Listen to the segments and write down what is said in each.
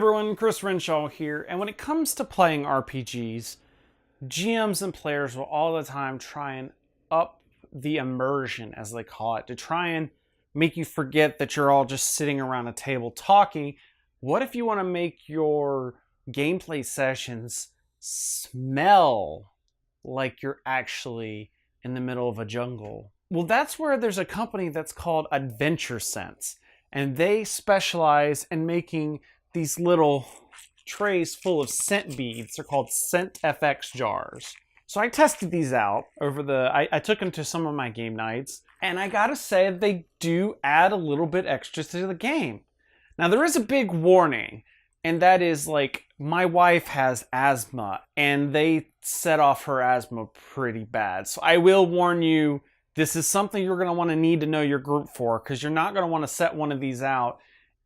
everyone, Chris Renshaw here, and when it comes to playing RPGs, GMs and players will all the time try and up the immersion, as they call it, to try and make you forget that you're all just sitting around a table talking. What if you want to make your gameplay sessions smell like you're actually in the middle of a jungle? Well, that's where there's a company that's called AdventureSense, and they specialize in making these little trays full of scent beads. They're called ScentFX jars. So I tested these out over I took them to some of my game nights, and I gotta say they do add a little bit extra to the game. Now there is a big warning, and that is like my wife has asthma, and they set off her asthma pretty bad. So I will warn you, this is something you're gonna wanna need to know your group for, because you're not gonna wanna set one of these out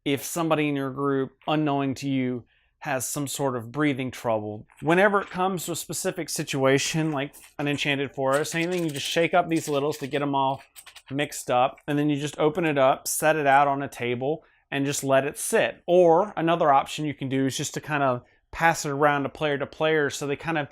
if somebody in your group, unknowing to you, has some sort of breathing trouble. Whenever it comes to a specific situation, like an enchanted forest, anything, you just shake up these littles to get them all mixed up, and then you just open it up, set it out on a table, and just let it sit. Or another option you can do is just to kind of pass it around to player so they kind of,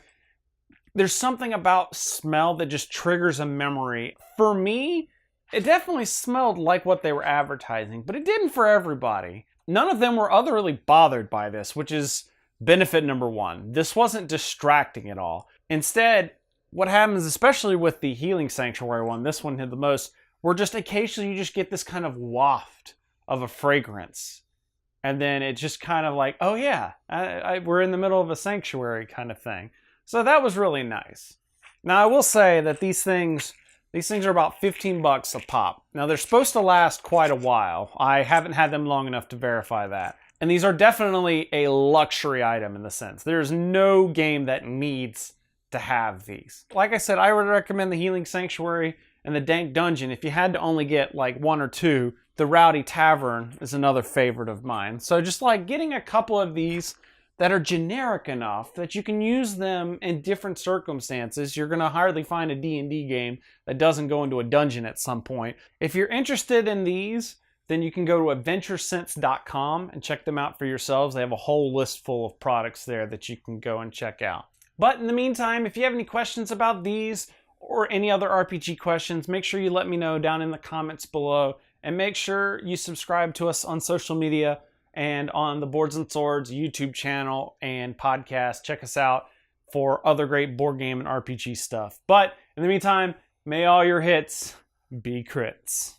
there's something about smell that just triggers a memory. For me, it definitely smelled like what they were advertising, but it didn't for everybody. None of them were utterly bothered by this, which is benefit number one. This wasn't distracting at all. Instead, what happens, especially with the Healing Sanctuary one, this one did the most, where just occasionally you just get this kind of waft of a fragrance. And then it's just kind of like, oh yeah, we're in the middle of a sanctuary kind of thing. So that was really nice. Now I will say that these things are about 15 bucks a pop. Now they're supposed to last quite a while. I haven't had them long enough to verify that. And these are definitely a luxury item in the sense. There's no game that needs to have these. Like I said, I would recommend the Healing Sanctuary and the Dank Dungeon. If you had to only get like one or two, the Rowdy Tavern is another favorite of mine. So just like getting a couple of these that are generic enough that you can use them in different circumstances. You're gonna hardly find a D&D game that doesn't go into a dungeon at some point. If you're interested in these, then you can go to adventuresense.com and check them out for yourselves. They have a whole list full of products there that you can go and check out. But in the meantime, if you have any questions about these or any other RPG questions, make sure you let me know down in the comments below, and make sure you subscribe to us on social media and on the Boards and Swords YouTube channel and podcast. Check us out for other great board game and RPG stuff. But in the meantime, may all your hits be crits.